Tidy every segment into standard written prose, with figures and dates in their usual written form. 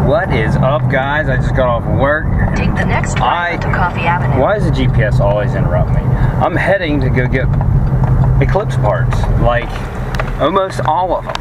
What is up, guys? I just got off work. Take the next right to Coffee Avenue. Why does the GPS always interrupt me? I'm heading to go get Eclipse parts, like almost all of them.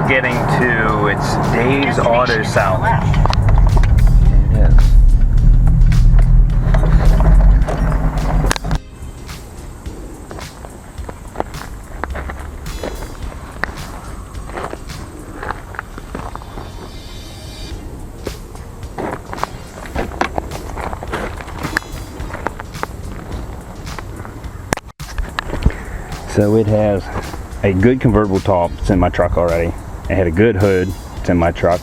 Getting to, it's Dave's Auto South. It is. So it has a good convertible top. It's in my truck already. It had a good hood. It's in my truck.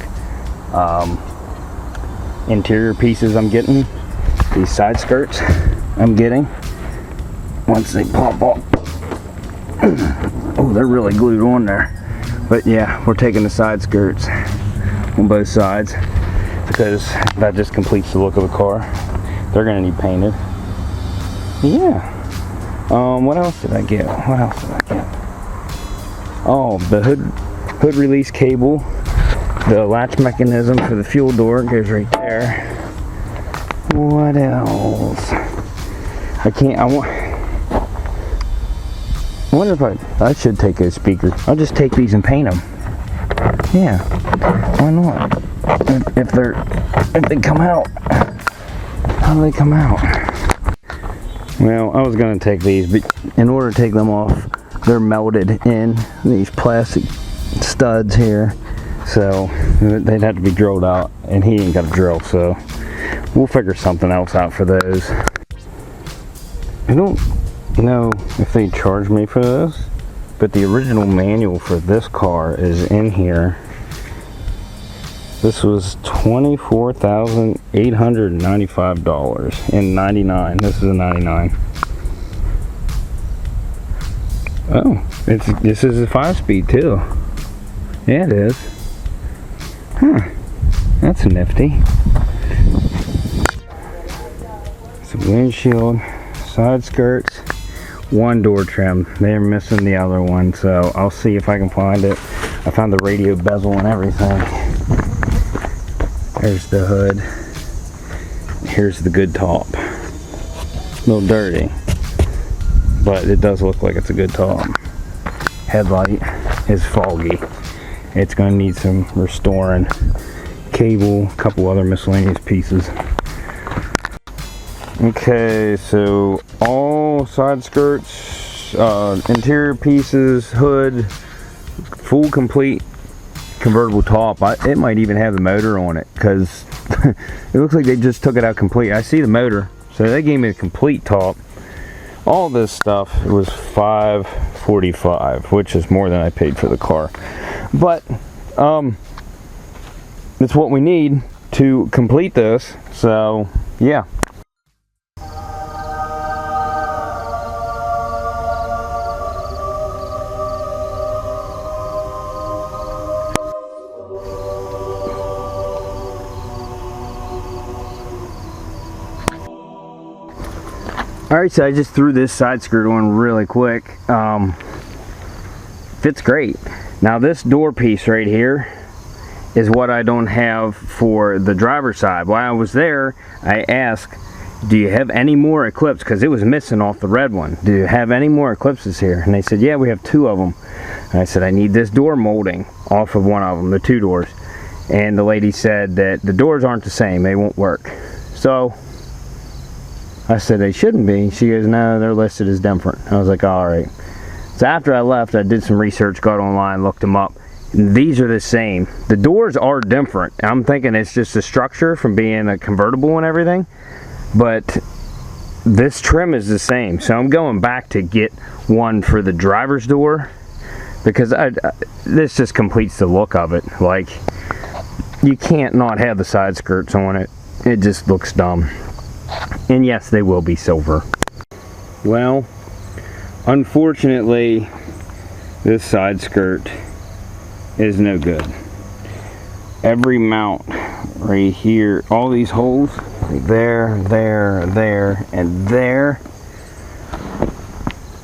Interior pieces I'm getting. These side skirts I'm getting. Once they pop off. Oh, they're really glued on there. But yeah, we're taking the side skirts on both sides because that just completes the look of the car. They're gonna need painted. Yeah. What else did I get? Oh, the hood release cable, the latch mechanism for the fuel door goes right there. What else? I wonder if I should take those speakers. I'll just take these and paint them. Yeah, why not? If they come out, how do they come out? Well, I was gonna take these, but in order to take them off, they're melted in these plastic studs here, so they'd have to be drilled out, and he ain't got a drill, so we'll figure something else out for those. I don't know if they charge me for this, but the original manual for this car is in here. This was $24,895 and this is a 99. Oh, this is a 5-speed too. Yeah, it is. Huh. That's nifty. Some windshield, side skirts, one door trim. They're missing the other one, so I'll see if I can find it. I found the radio bezel and everything. There's the hood. Here's the good top. A little dirty, but it does look like it's a good top. Headlight is foggy. It's going to need some restoring. Cable, a couple other miscellaneous pieces. Okay, so all side skirts, interior pieces, hood, full complete convertible top. It might even have the motor on it because it looks like they just took it out complete. I see the motor, so they gave me a complete top. All this stuff was $545, which is more than I paid for the car. But it's what we need to complete this, so yeah. Alright, so I just threw this side skirt on really quick. Fits great. Now this door piece right here is what I don't have for the driver's side. While I was there, I asked, do you have any more Eclipse? Because it was missing off the red one. Do you have any more Eclipses here? And they said, yeah, we have 2 of them. And I said, I need this door molding off of one of them, the 2 doors. And the lady said that the doors aren't the same, they won't work. So I said they shouldn't be. She goes, no, they're listed as different. I was like, all right. So after I left, I did some research, got online, looked them up. These are the same. The doors are different. I'm thinking it's just the structure from being a convertible and everything, but this trim is the same. So I'm going back to get one for the driver's door because this just completes the look of it. Like, you can't not have the side skirts on it. It just looks dumb. And yes, they will be silver. Well, Unfortunately, this side skirt is no good. Every mount right here, all these holes, there, and there,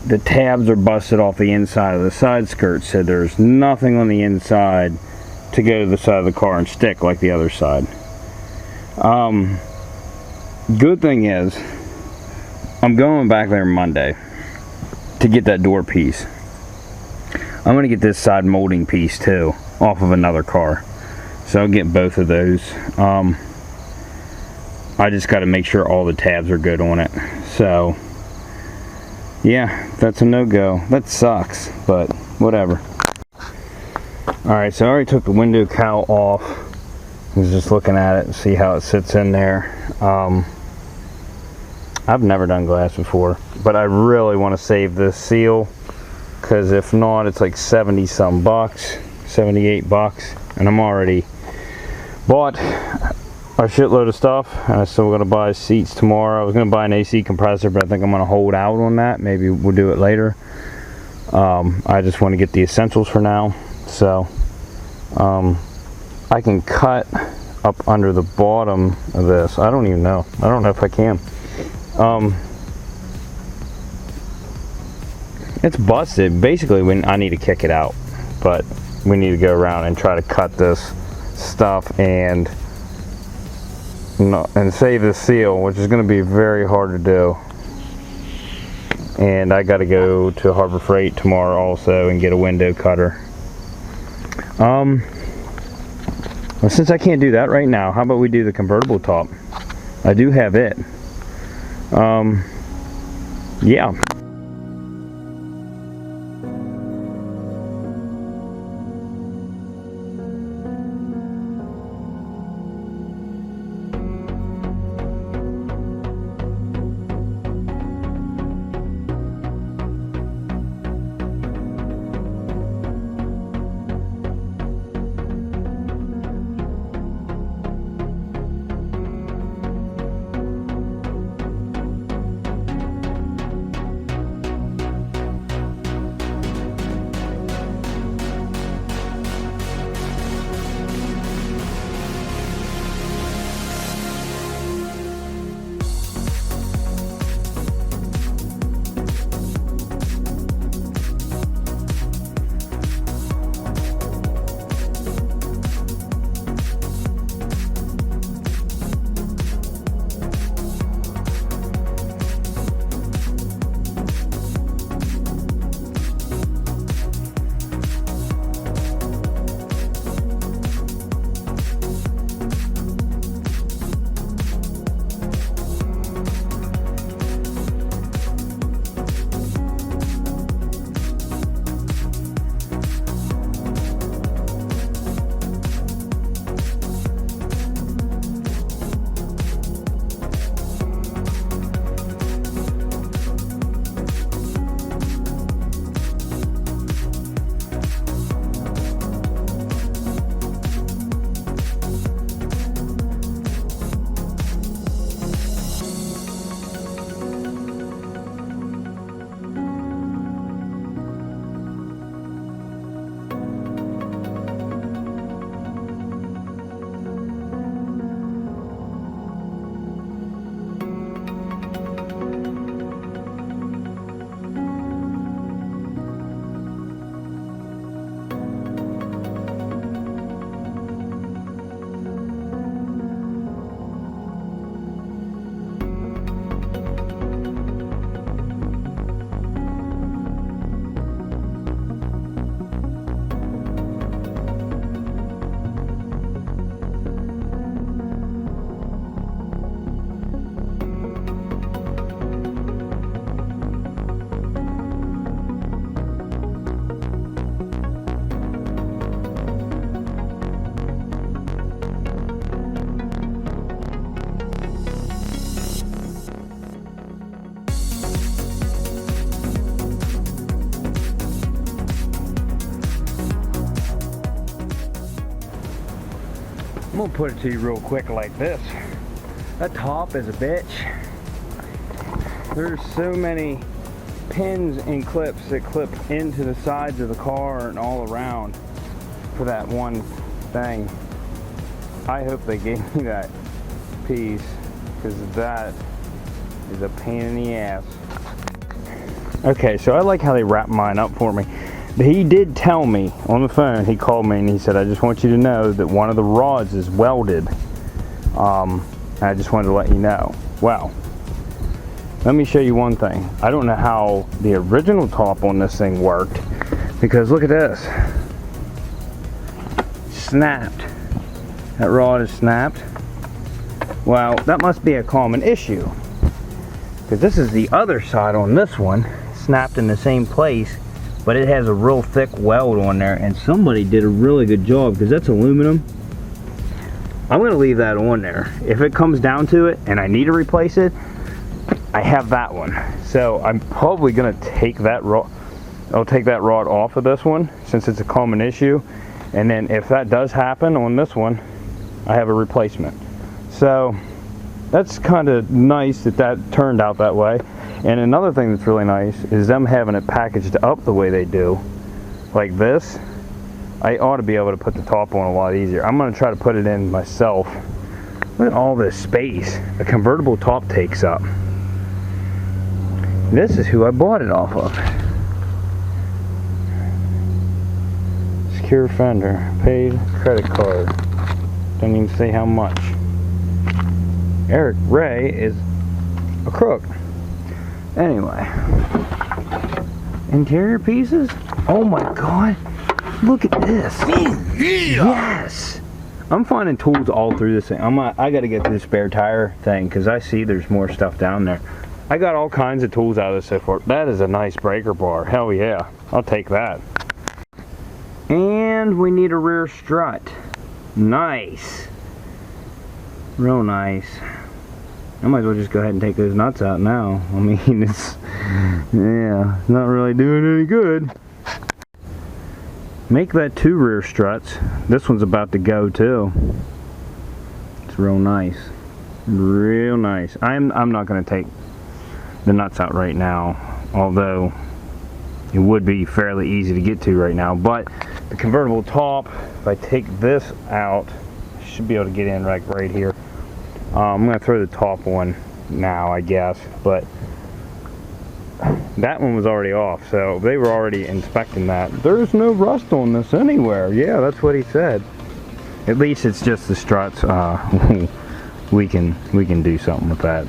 the tabs are busted off the inside of the side skirt, so there's nothing on the inside to go to the side of the car and stick like the other side. Good thing is, I'm going back there Monday to get that door piece. I'm going to get this side molding piece too off of another car, so I'll get both of those. I just got to make sure all the tabs are good on it. So yeah, that's a no-go. That sucks, but whatever. Alright, so I already took the window cowl off. I was just looking at it and see how it sits in there. I've never done glass before, but I really want to save this seal, because if not, it's like 70 some bucks, 78 bucks, and I'm already bought a shitload of stuff, and I'm still going to buy seats tomorrow. I was going to buy an AC compressor, but I think I'm going to hold out on that. Maybe we'll do it later. I just want to get the essentials for now. So I can cut up under the bottom of this. I don't even know. I don't know if I can. It's busted. Basically, I need to kick it out, but we need to go around and try to cut this stuff and save the seal, which is going to be very hard to do. And I got to go to Harbor Freight tomorrow also and get a window cutter. Well, since I can't do that right now, how about we do the convertible top? I do have it. Yeah. I'm gonna put it to you real quick like this. That top is a bitch. There's so many pins and clips that clip into the sides of the car and all around for that one thing. I hope they gave me that piece, because that is a pain in the ass. Okay, so I like how they wrap mine up for me. He did tell me on the phone, he called me and he said, I just want you to know that one of the rods is welded. I just wanted to let you know. Well, let me show you one thing. I don't know how the original top on this thing worked, because look at this. Snapped. That rod is snapped. Well, that must be a common issue, because this is the other side on this one, snapped in the same place, but it has a real thick weld on there, and somebody did a really good job, because that's aluminum. I'm going to leave that on there. If it comes down to it and I need to replace it, I have that one. So I'm probably going to take that rod. I'll take that rod off of this one, since it's a common issue, and then if that does happen on this one, I have a replacement. So that's kind of nice that that turned out that way. And another thing that's really nice is them having it packaged up the way they do, like this. I ought to be able to put the top on a lot easier. I'm going to try to put it in myself. Look at all this space a convertible top takes up. This is who I bought it off of. Secure fender, paid credit card. Don't even say how much. Eric Ray is a crook. Anyway, interior pieces. Oh my God! Look at this. Yes. I'm finding tools all through this thing. I got to get this spare tire thing, because I see there's more stuff down there. I got all kinds of tools out of this so far. That is a nice breaker bar. Hell yeah, I'll take that. And we need a rear strut. Nice. Real nice. I might as well just go ahead and take those nuts out now. I mean, it's not really doing any good. Make that 2 rear struts. This one's about to go too. It's real nice. Real nice. I'm not going to take the nuts out right now, although it would be fairly easy to get to right now. But the convertible top, if I take this out, I should be able to get in right here. I'm going to throw the top on now, I guess, but that one was already off, so they were already inspecting that. There's no rust on this anywhere. Yeah, that's what he said. At least it's just the struts. We can do something with that.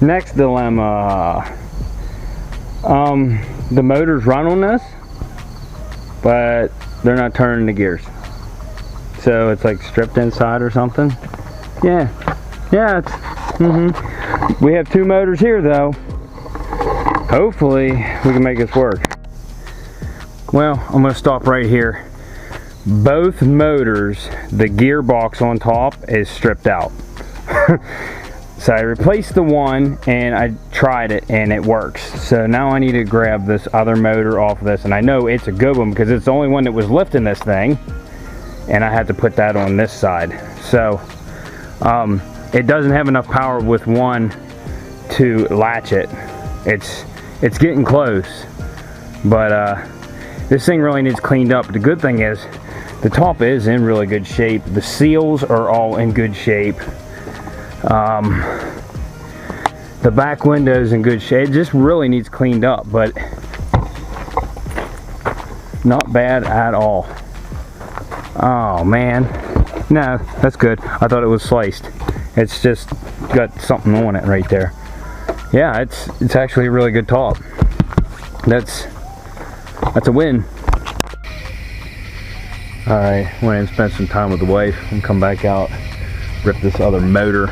Next dilemma. The motors run on this, but they're not turning the gears. So it's like stripped inside or something. Yeah, it's, We have 2 motors here though. Hopefully we can make this work. Well, I'm gonna stop right here. Both motors, the gearbox on top is stripped out. So I replaced the one and I tried it and it works. So now I need to grab this other motor off of this, and I know it's a good one because it's the only one that was lifting this thing, and I had to put that on this side. So it doesn't have enough power with one to latch it. It's getting close, but this thing really needs cleaned up. The good thing is the top is in really good shape. The seals are all in good shape. The back window's in good shape. It just really needs cleaned up, but not bad at all. Oh man, no, that's good. I thought it was sliced. It's just got something on it right there. Yeah, it's actually a really good top. That's a win. Alright, went and spent some time with the wife and come back out, rip this other motor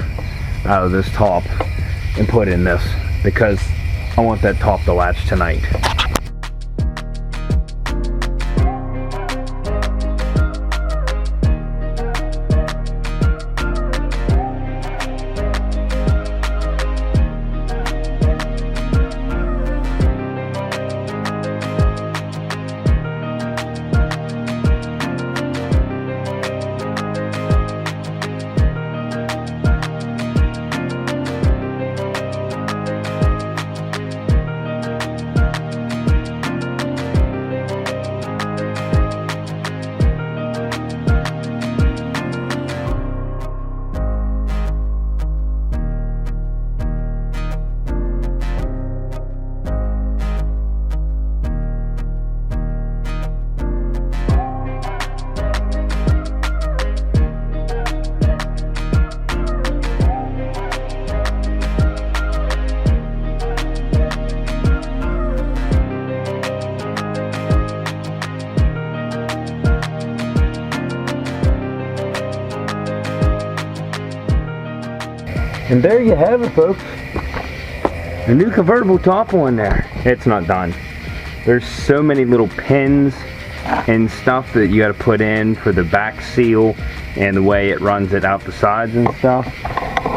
out of this top and put in this because I want that top to latch tonight. And there you have it, folks. A new convertible top on there. It's not done. There's so many little pins and stuff that you got to put in for the back seal and the way it runs it out the sides and stuff.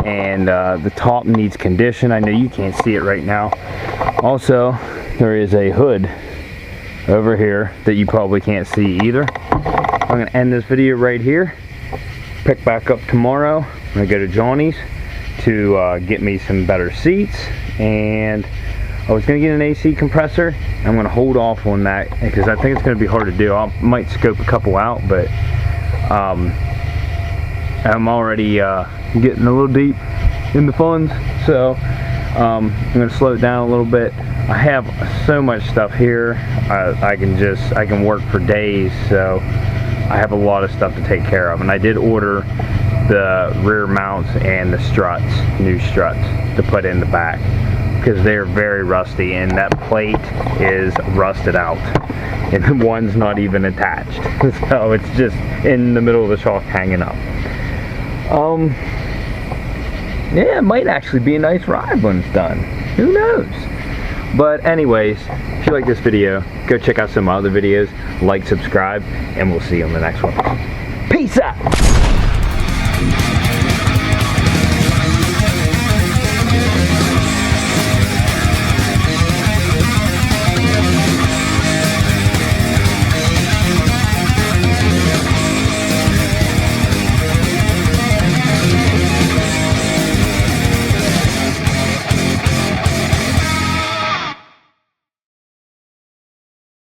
And the top needs condition. I know you can't see it right now. Also, there is a hood over here that you probably can't see either. I'm going to end this video right here. Pick back up tomorrow. I'm going to go to Johnny's to get me some better seats, and I was going to get an AC compressor. I'm going to hold off on that because I think it's going to be hard to do. I might scope a couple out, but I'm already getting a little deep in the funds, so I'm going to slow it down a little bit. I have so much stuff here. I can work for days, so I have a lot of stuff to take care of, and I did order the rear mounts and the struts, new struts to put in the back because they're very rusty and that plate is rusted out and one's not even attached, so it's just in the middle of the shaft hanging up. Yeah, it might actually be a nice ride when it's done, who knows. But anyways, if you like this video, go check out some other videos, like, subscribe, and we'll see you on the next one. Peace out.